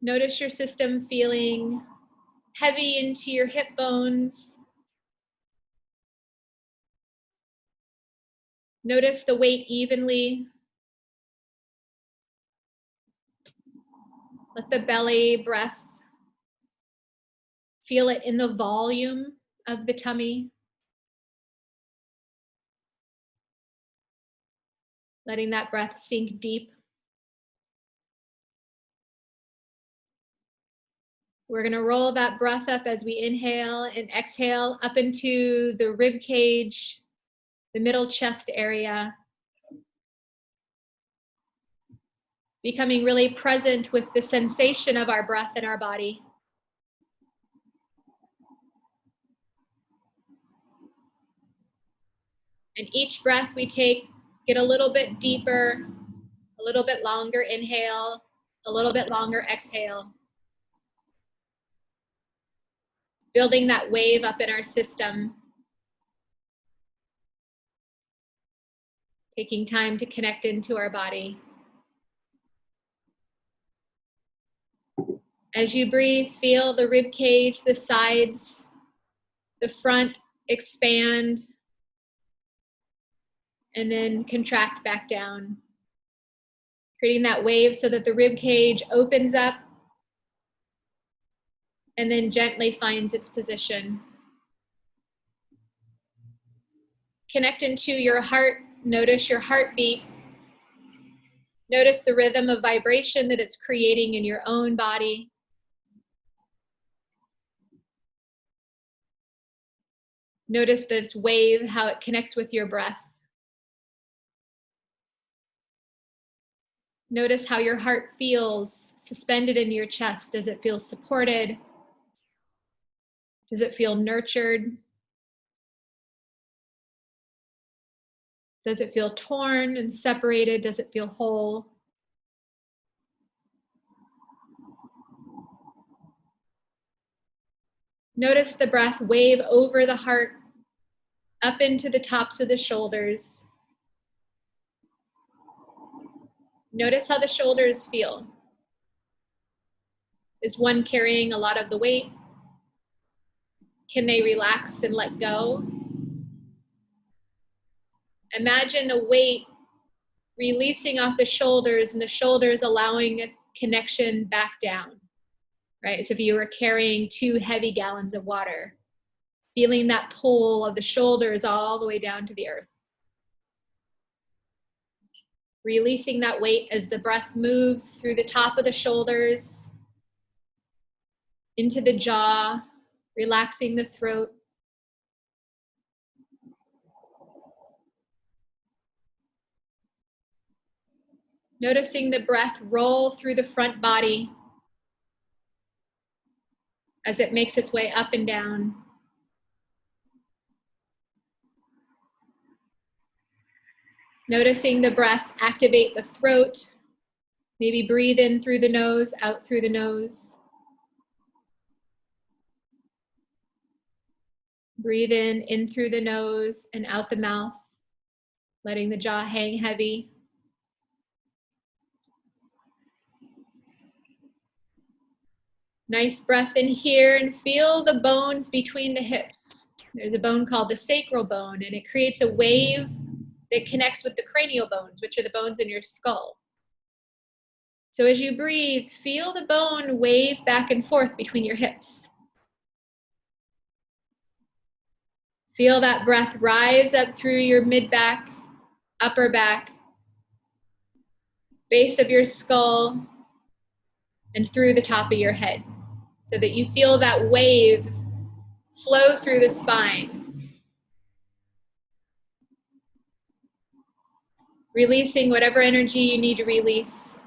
Notice your system feeling heavy into your hip bones. Notice the weight evenly. Let the belly breath, feel it in the volume of the tummy. Letting that breath sink deep. We're going to roll that breath up as we inhale and exhale up into the rib cage, the middle chest area. Becoming really present with the sensation of our breath in our body. And each breath we take, get a little bit deeper, a little bit longer inhale, a little bit longer exhale. Building that wave up in our system. Taking time to connect into our body. As you breathe, feel the rib cage, the sides, the front expand, and then contract back down. Creating that wave so that the rib cage opens up and then gently finds its position. Connect into your heart. Notice your heartbeat. Notice the rhythm of vibration that it's creating in your own body. Notice this wave, how it connects with your breath. Notice how your heart feels suspended in your chest. Does it feel supported? Does it feel nurtured? Does it feel torn and separated? Does it feel whole? Notice the breath wave over the heart, up into the tops of the shoulders. Notice how the shoulders feel. Is one carrying a lot of the weight? Can they relax and let go? Imagine the weight releasing off the shoulders and the shoulders allowing a connection back down, right? So if you were carrying 2 heavy gallons of water, feeling that pull of the shoulders all the way down to the earth. Releasing that weight as the breath moves through the top of the shoulders, into the jaw, relaxing the throat. Noticing the breath roll through the front body as it makes its way up and down. Noticing the breath activate the throat. Maybe breathe in through the nose, out through the nose. Breathe in through the nose and out the mouth, letting the jaw hang heavy. Nice breath in here and feel the bones between the hips. There's a bone called the sacral bone, and it creates a wave that connects with the cranial bones, which are the bones in your skull. So as you breathe, feel the bone wave back and forth between your hips. Feel that breath rise up through your mid-back, upper back, base of your skull, and through the top of your head, so that you feel that wave flow through the spine. Releasing whatever energy you need to release.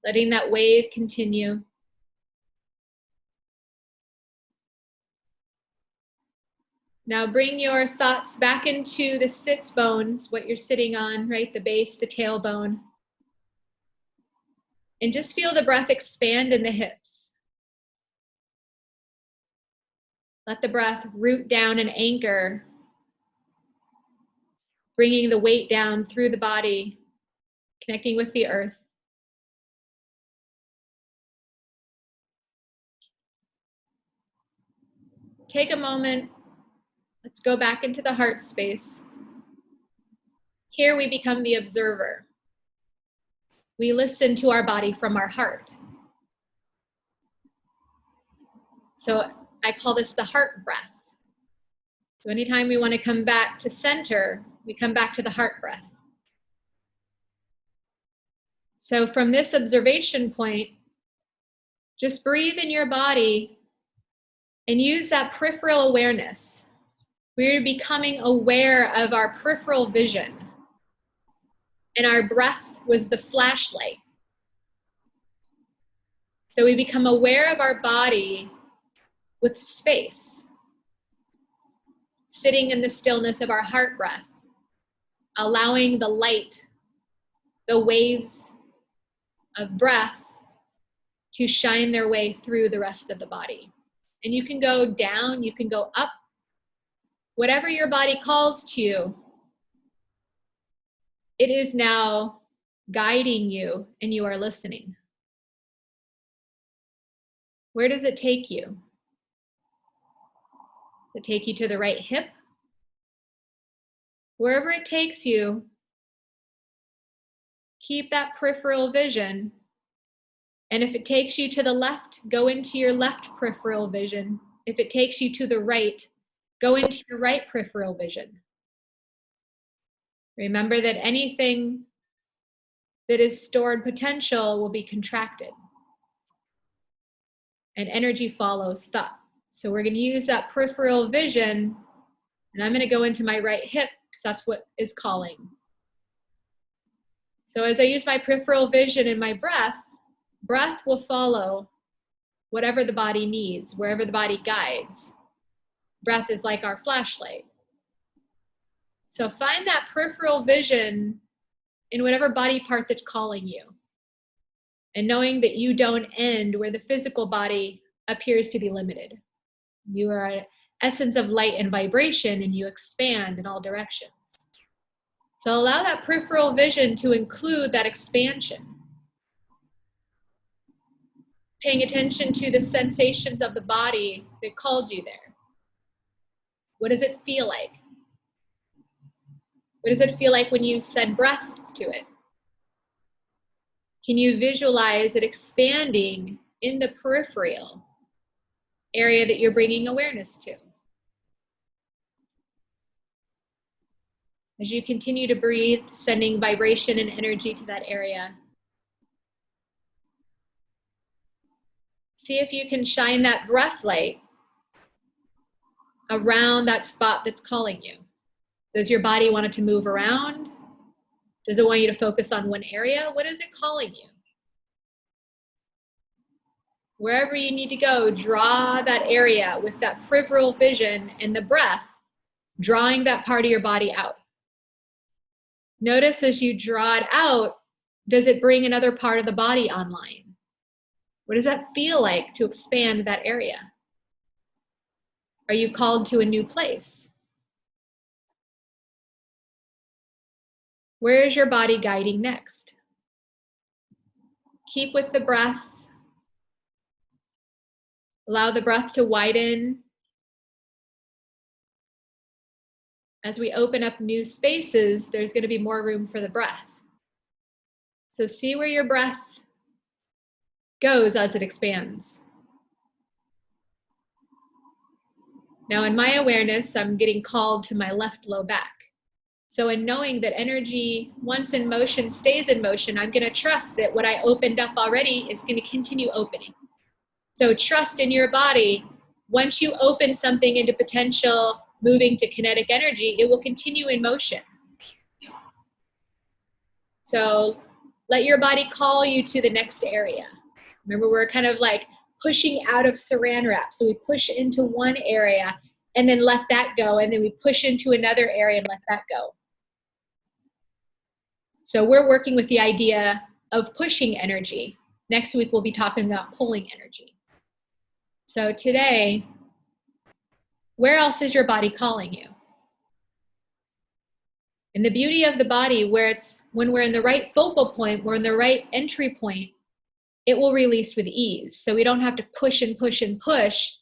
Letting that wave continue. Now bring your thoughts back into the sits bones, what you're sitting on, right? The base, the tailbone. And just feel the breath expand in the hips. Let the breath root down and anchor, bringing the weight down through the body, connecting with the earth. take a moment. Let's go back into the heart space. Here we become the observer. We listen to our body from our heart. So I call this the heart breath. So anytime we want to come back to center, we come back to the heart breath. So from this observation point, just breathe in your body and use that peripheral awareness. We're becoming aware of our peripheral vision. And our breath was the flashlight. So we become aware of our body with space, sitting in the stillness of our heart breath, allowing the light, the waves of breath to shine their way through the rest of the body. And you can go down, you can go up, whatever your body calls to you, it is now guiding you and you are listening. Where does it take you? Does it take you to the right hip? Wherever it takes you, keep that peripheral vision. And if it takes you to the left, go into your left peripheral vision. If it takes you to the right, go into your right peripheral vision. Remember that anything that is stored potential will be contracted. And energy follows thought. So we're going to use that peripheral vision, and I'm going to go into my right hip because that's what is calling. So as I use my peripheral vision and my breath will follow whatever the body needs, wherever the body guides. Breath is like our flashlight. So find that peripheral vision in whatever body part that's calling you. And knowing that you don't end where the physical body appears to be limited. You are an essence of light and vibration, and you expand in all directions. So allow that peripheral vision to include that expansion. Paying attention to the sensations of the body that called you there. What does it feel like? What does it feel like when you send breath to it? Can you visualize it expanding in the peripheral area that you're bringing awareness to? As you continue to breathe, sending vibration and energy to that area. See if you can shine that breath light around that spot that's calling you. Does your body want it to move around? Does it want you to focus on one area? What is it calling you? Wherever you need to go, draw that area with that peripheral vision and the breath, drawing that part of your body out. Notice as you draw it out, does it bring another part of the body online? What does that feel like to expand that area? Are you called to a new place? Where is your body guiding next? Keep with the breath. Allow the breath to widen. As we open up new spaces, there's going to be more room for the breath. So see where your breath goes as it expands. Now in my awareness, I'm getting called to my left low back. So in knowing that energy, once in motion, stays in motion, I'm going to trust that what I opened up already is going to continue opening. So trust in your body. Once you open something into potential, moving to kinetic energy, it will continue in motion. So let your body call you to the next area. Remember, we're kind of like pushing out of saran wrap. So we push into one area and then let that go. And then we push into another area and let that go. So we're working with the idea of pushing energy. Next week, we'll be talking about pulling energy. So today, where else is your body calling you? And the beauty of the body, when we're in the right focal point, we're in the right entry point, it will release with ease. So we don't have to push and push and push.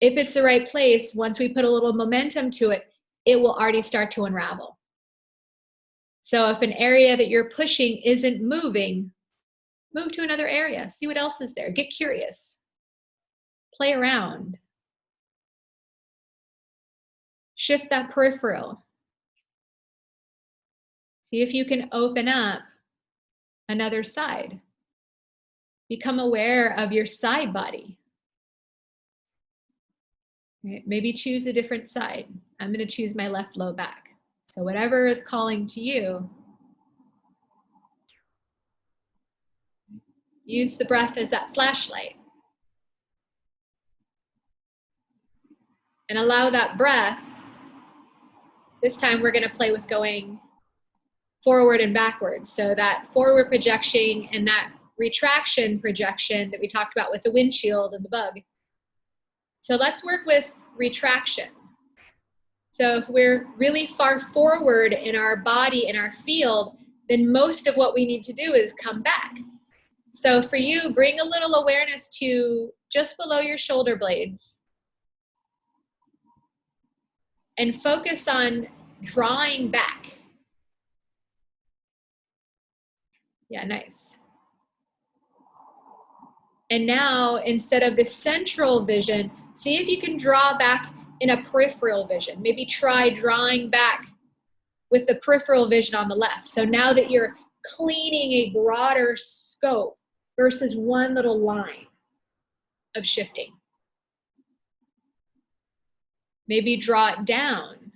if it's the right place, once we put a little momentum to it, it will already start to unravel. So if an area that you're pushing isn't moving, move to another area. See what else is there. Get curious. Play around. Shift that peripheral. See if you can open up another side. Become aware of your side body. Maybe choose a different side. I'm going to choose my left low back. So whatever is calling to you, use the breath as that flashlight. And allow that breath. This time we're going to play with going forward and backwards. So that forward projection and that retraction projection that we talked about with the windshield and the bug. So let's work with retraction. So if we're really far forward in our body, in our field, then most of what we need to do is come back. So for you, bring a little awareness to just below your shoulder blades and focus on drawing back. Yeah, nice. And now, instead of the central vision, see if you can draw back in a peripheral vision. Maybe try drawing back with the peripheral vision on the left. So now that you're cleaning a broader scope versus one little line of shifting. Maybe draw it down.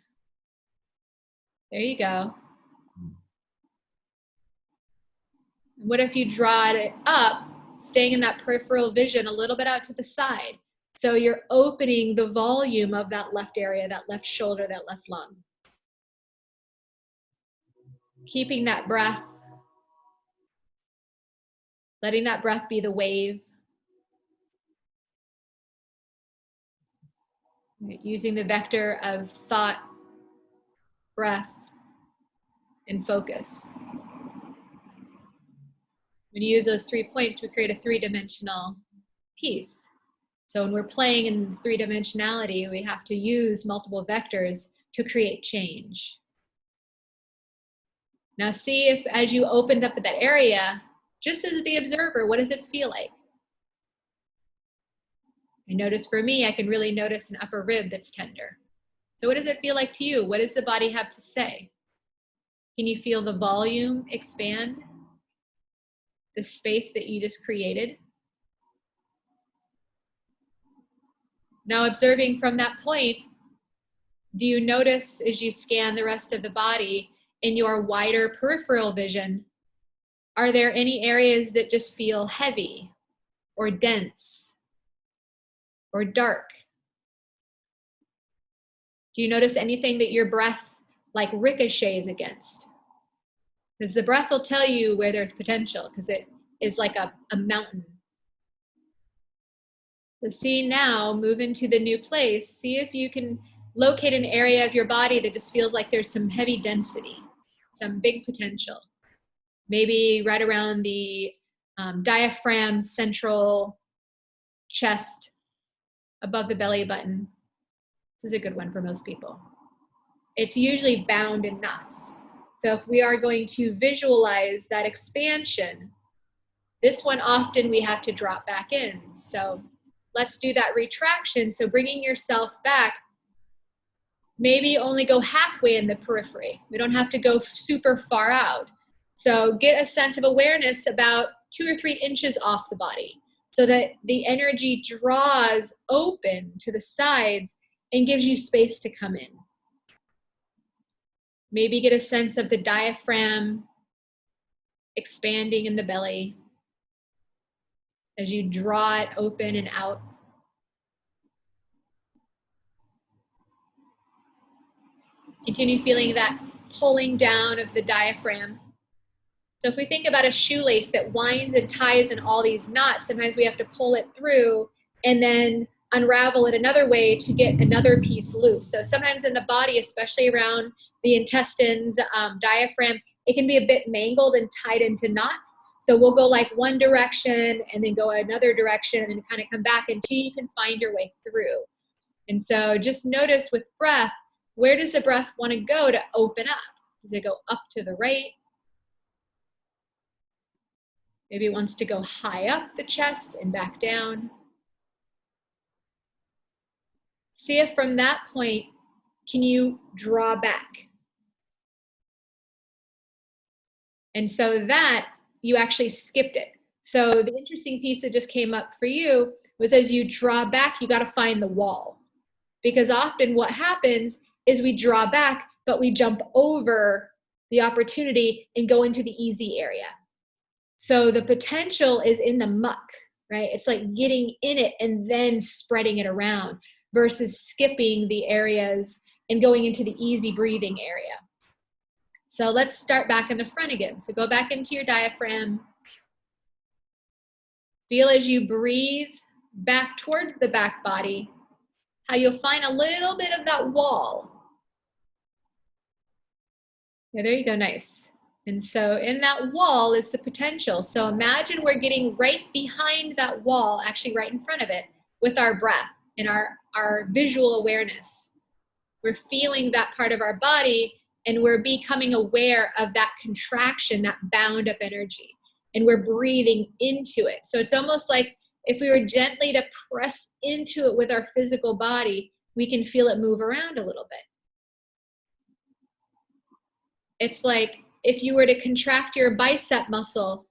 There you go. What if you draw it up, staying in that peripheral vision a little bit out to the side? So you're opening the volume of that left area, that left shoulder, that left lung. Keeping that breath, letting that breath be the wave. Using the vector of thought, breath, and focus. When you use those 3 points, we create a three-dimensional piece. So when we're playing in three-dimensionality, we have to use multiple vectors to create change. Now see if, as you opened up that area, just as the observer, what does it feel like? I notice for me, I can really notice an upper rib that's tender. So what does it feel like to you? What does the body have to say? Can you feel the volume expand? The space that you just created? Now observing from that point, do you notice as you scan the rest of the body in your wider peripheral vision, are there any areas that just feel heavy or dense or dark? Do you notice anything that your breath like ricochets against? Because the breath will tell you where there's potential, because it is like a mountain. So see now, move into the new place. See if you can locate an area of your body that just feels like there's some heavy density, some big potential. Maybe right around the diaphragm, central chest, above the belly button. This is a good one for most people. It's usually bound in knots. So if we are going to visualize that expansion, this one often we have to drop back in. So let's do that retraction. So bringing yourself back, maybe only go halfway in the periphery. We don't have to go super far out. So get a sense of awareness about 2 or 3 inches off the body so that the energy draws open to the sides and gives you space to come in. Maybe get a sense of the diaphragm expanding in the belly as you draw it open and out. Continue feeling that pulling down of the diaphragm. So if we think about a shoelace that winds and ties in all these knots, sometimes we have to pull it through and then unravel it another way to get another piece loose. So sometimes in the body, especially around the intestines, diaphragm, it can be a bit mangled and tied into knots. So we'll go like one direction and then go another direction and then kind of come back until you can find your way through. And so just notice with breath, where does the breath want to go to open up? Does it go up to the right? Maybe it wants to go high up the chest and back down. See if from that point, can you draw back? And so that, you actually skipped it. So the interesting piece that just came up for you was as you draw back, you got to find the wall. Because often what happens is we draw back, but we jump over the opportunity and go into the easy area. So the potential is in the muck, right? It's like getting in it and then spreading it around versus skipping the areas and going into the easy breathing area. So let's start back in the front again. So go back into your diaphragm. Feel as you breathe back towards the back body, how you'll find a little bit of that wall. Yeah, there you go, nice. And so in that wall is the potential. So imagine we're getting right behind that wall, actually right in front of it, with our breath and our visual awareness. We're feeling that part of our body, and we're becoming aware of that contraction, that bound up energy. And we're breathing into it. So it's almost like if we were gently to press into it with our physical body, we can feel it move around a little bit. It's like if you were to contract your bicep muscle,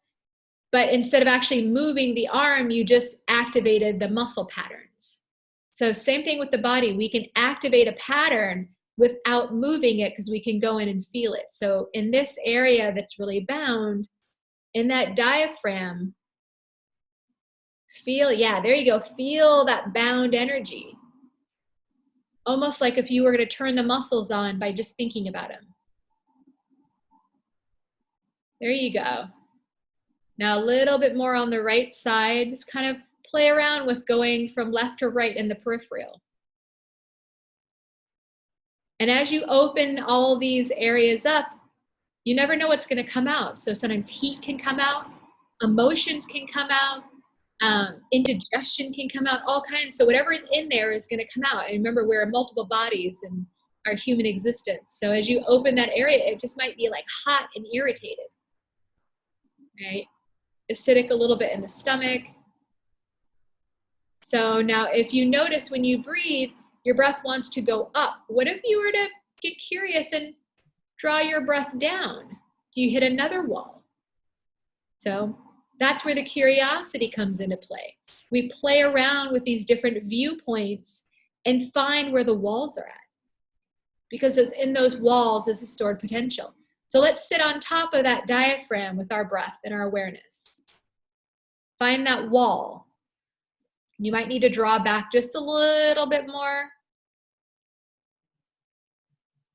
but instead of actually moving the arm, you just activated the muscle patterns. So same thing with the body. We can activate a pattern without moving it because we can go in and feel it. So in this area that's really bound, in that diaphragm, feel, yeah, there you go. Feel that bound energy. Almost like if you were going to turn the muscles on by just thinking about them. There you go. Now a little bit more on the right side. Just kind of play around with going from left to right in the peripheral. And as you open all these areas up, you never know what's going to come out. So sometimes heat can come out, emotions can come out, indigestion can come out, all kinds. So whatever is in there is going to come out. And remember, we're multiple bodies in our human existence. So as you open that area, it just might be like hot and irritated, right? Acidic a little bit in the stomach. So now if you notice when you breathe, your breath wants to go up. What if you were to get curious and draw your breath down? Do you hit another wall? So that's where the curiosity comes into play. We play around with these different viewpoints and find where the walls are at. Because in those walls is a stored potential. So let's sit on top of that diaphragm with our breath and our awareness. Find that wall. You might need to draw back just a little bit more.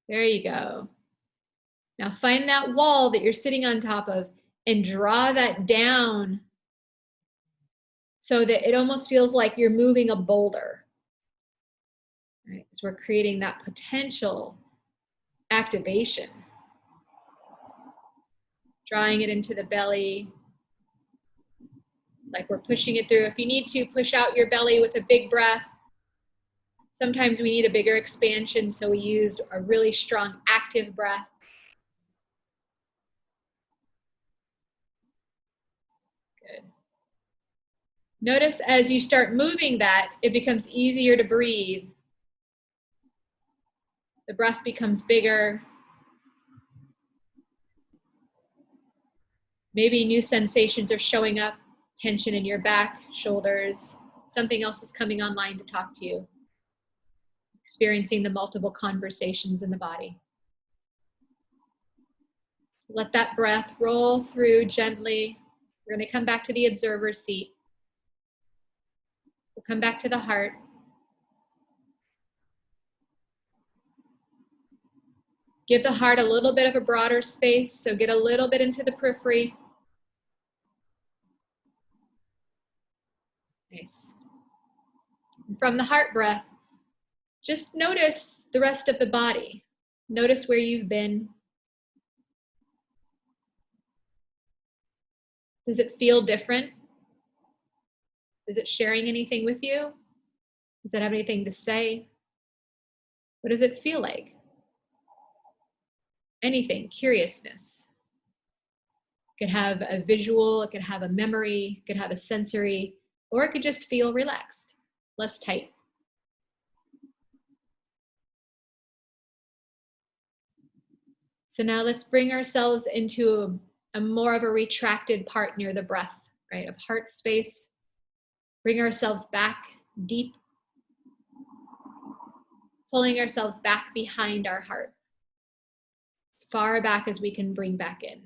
There you go. Now find that wall that you're sitting on top of and draw that down so that it almost feels like you're moving a boulder. Right? So we're creating that potential activation. Drawing it into the belly, like we're pushing it through. If you need to, push out your belly with a big breath. Sometimes we need a bigger expansion, so we use a really strong active breath. Good. Notice as you start moving that, it becomes easier to breathe. The breath becomes bigger. Maybe new sensations are showing up, tension in your back, shoulders. Something else is coming online to talk to you. Experiencing the multiple conversations in the body. Let that breath roll through gently. We're going to come back to the observer seat. We'll come back to the heart. Give the heart a little bit of a broader space, so get a little bit into the periphery. Nice. From the heart breath, just notice the rest of the body. Notice where you've been. Does it feel different? Is it sharing anything with you? Does it have anything to say? What does it feel like? Anything, curiousness. It could have a visual, it could have a memory, it could have a sensory, or it could just feel relaxed, less tight. So now let's bring ourselves into a more of a retracted part near the breath, right, of heart space. Bring ourselves back deep, pulling ourselves back behind our heart, as far back as we can bring back in.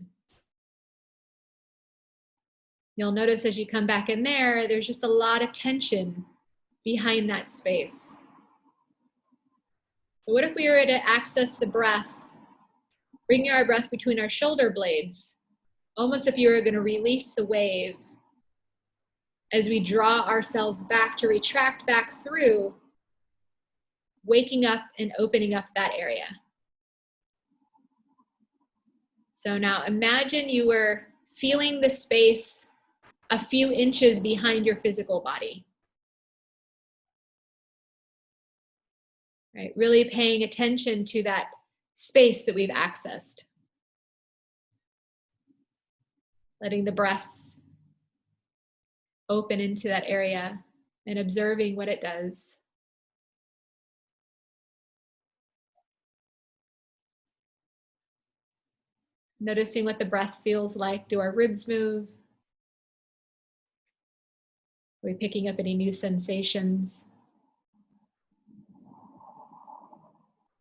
You'll notice as you come back in there, there's just a lot of tension behind that space. So what if we were to access the breath, bringing our breath between our shoulder blades, almost if you were going to release the wave as we draw ourselves back to retract back through, waking up and opening up that area. So now imagine you were feeling the space a few inches behind your physical body. Right, really paying attention to that space that we've accessed. Letting the breath open into that area and observing what it does. Noticing what the breath feels like. Do our ribs move? Are we picking up any new sensations?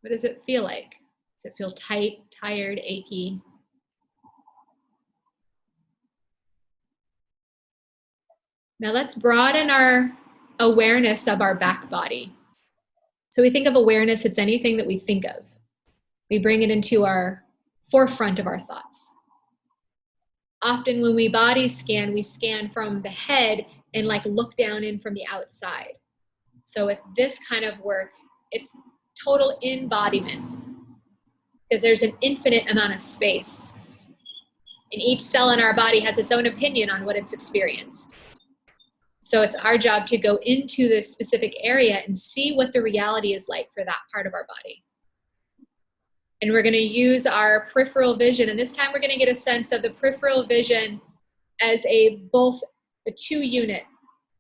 What does it feel like? Does it feel tight, tired, achy? Now let's broaden our awareness of our back body. So we think of awareness, it's anything that we think of. We bring it into our forefront of our thoughts. Often when we body scan, we scan from the head and like look down in from the outside. So with this kind of work, it's total embodiment because there's an infinite amount of space. And each cell in our body has its own opinion on what it's experienced. So it's our job to go into this specific area and see what the reality is like for that part of our body. And we're going to use our peripheral vision. And this time we're going to get a sense of the peripheral vision as both a 2-unit.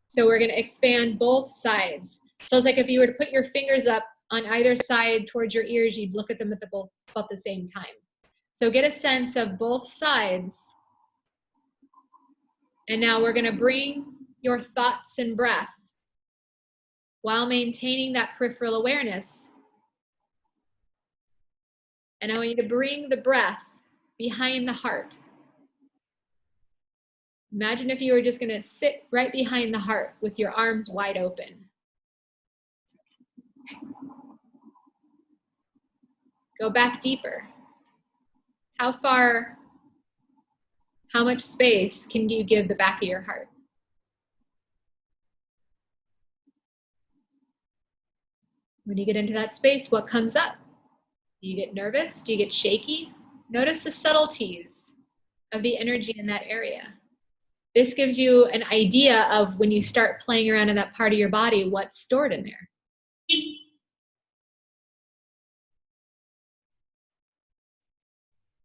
So we're going to expand both sides. So it's like if you were to put your fingers up on either side towards your ears, you'd look at them at both about the same time. So get a sense of both sides. And now we're going to bring your thoughts and breath while maintaining that peripheral awareness. And I want you to bring the breath behind the heart. Imagine if you were just going to sit right behind the heart with your arms wide open. Go back deeper. How far, how much space can you give the back of your heart? When you get into that space, what comes up? Do you get nervous? Do you get shaky? Notice the subtleties of the energy in that area. This gives you an idea of when you start playing around in that part of your body, what's stored in there.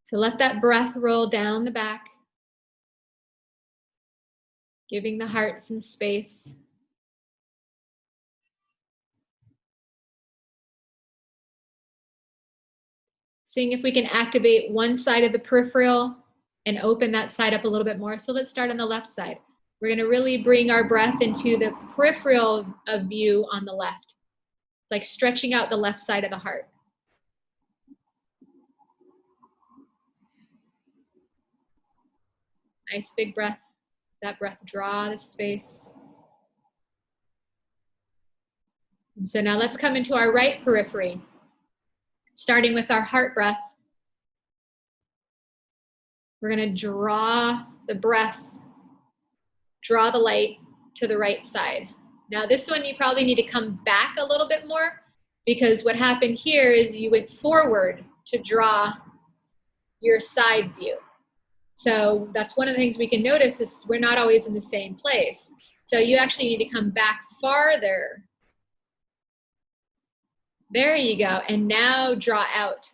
So let that breath roll down the back, giving the heart some space. Seeing if we can activate one side of the peripheral and open that side up a little bit more. So let's start on the left side. We're going to really bring our breath into the peripheral of view on the left. It's like stretching out the left side of the heart. Nice big breath. That breath, draw the space. And so now let's come into our right periphery, starting with our heart breath. We're going to draw the breath, draw the light to the right side. Now this one you probably need to come back a little bit more because what happened here is you went forward to draw your side view. So that's one of the things we can notice is we're not always in the same place. So you actually need to come back farther There you go. And now draw out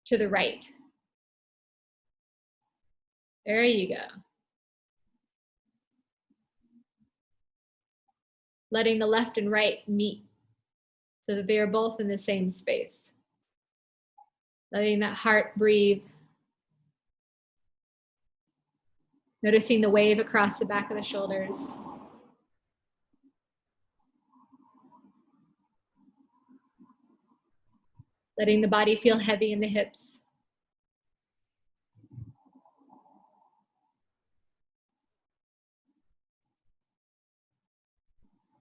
to the right. There you go. Letting the left and right meet so that they are both in the same space. Letting that heart breathe. Noticing the wave across the back of the shoulders. Letting the body feel heavy in the hips.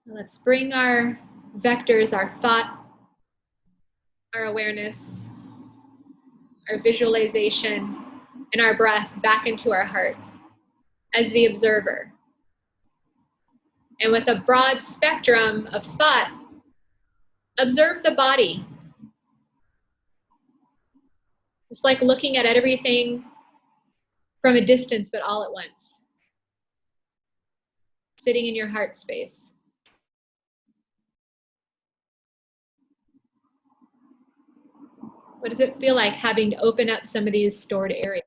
Let's bring our vectors, our thought, our awareness, our visualization, and our breath back into our heart as the observer. And with a broad spectrum of thought, observe the body. It's like looking at everything from a distance, but all at once. Sitting in your heart space. What does it feel like having to open up some of these stored areas?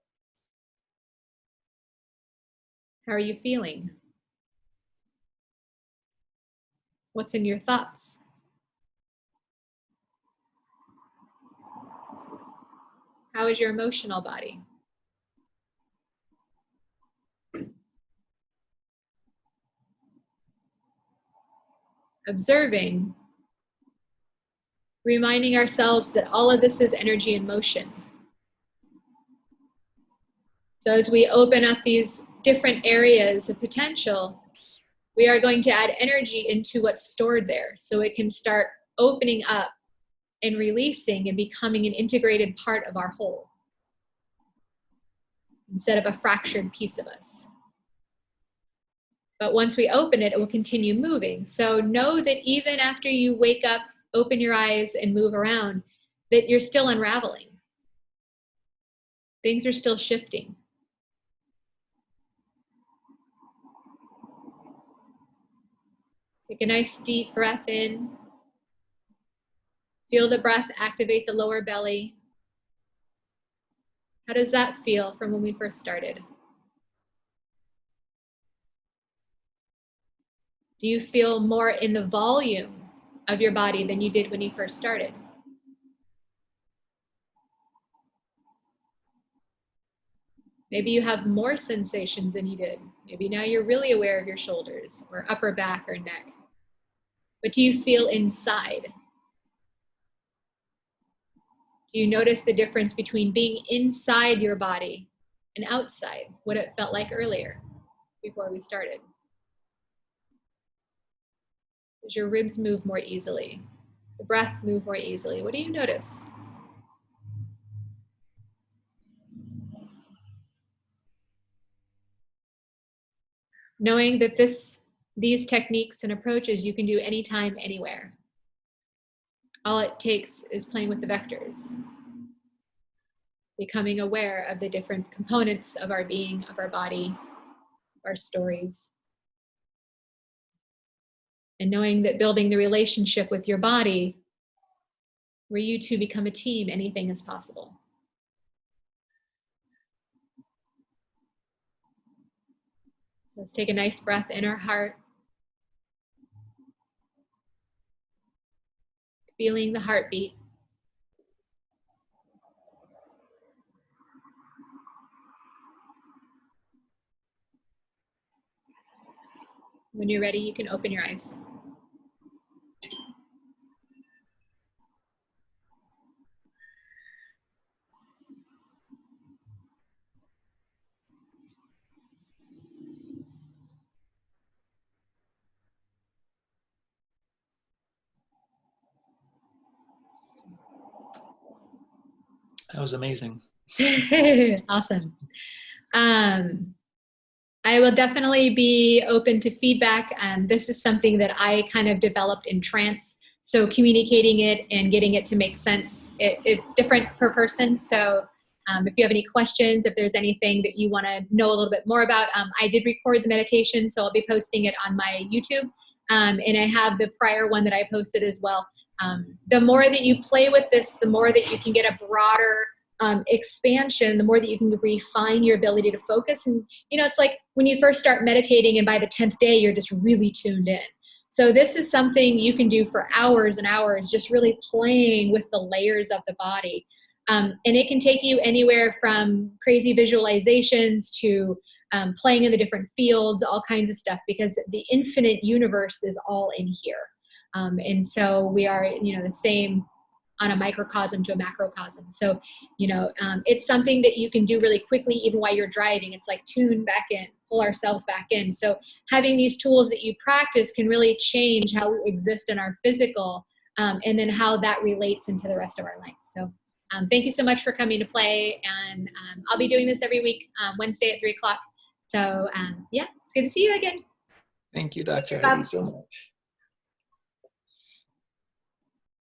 How are you feeling? What's in your thoughts? How is your emotional body? Observing, reminding ourselves that all of this is energy in motion. So as we open up these different areas of potential, we are going to add energy into what's stored there so it can start opening up and releasing and becoming an integrated part of our whole instead of a fractured piece of us. But once we open it, it will continue moving. So know that even after you wake up, open your eyes and move around, that you're still unraveling. Things are still shifting. Take a nice deep breath in. Feel the breath activate the lower belly. How does that feel from when we first started? Do you feel more in the volume of your body than you did when you first started? Maybe you have more sensations than you did. Maybe now you're really aware of your shoulders or upper back or neck. But do you feel inside? Do you notice the difference between being inside your body and outside, what it felt like earlier before we started? Does your ribs move more easily? The breath move more easily? What do you notice? Knowing that these techniques and approaches you can do anytime, anywhere. All it takes is playing with the vectors, becoming aware of the different components of our being, of our body, of our stories. And knowing that building the relationship with your body, where you two become a team, anything is possible. So let's take a nice breath in our heart. Feeling the heartbeat. When you're ready, you can open your eyes. That was amazing. Awesome. I will definitely be open to feedback. This is something that I kind of developed in trance. So communicating it and getting it to make sense, it's different per person. So if you have any questions, if there's anything that you want to know a little bit more about, I did record the meditation, so I'll be posting it on my YouTube. And I have the prior one that I posted as well. The more that you play with this, the more that you can get a broader expansion, the more that you can refine your ability to focus. And, it's like when you first start meditating and by the 10th day, you're just really tuned in. So this is something you can do for hours and hours, just really playing with the layers of the body. And it can take you anywhere from crazy visualizations to playing in the different fields, all kinds of stuff, because the infinite universe is all in here. And so we are, the same on a microcosm to a macrocosm. So, it's something that you can do really quickly, even while you're driving. It's like tune back in, pull ourselves back in. So having these tools that you practice can really change how we exist in our physical, and then how that relates into the rest of our life. So thank you so much for coming to play. And I'll be doing this every week, Wednesday at 3:00. So yeah, it's good to see you again. Thank you, Dr. Bob. Heidi, so much.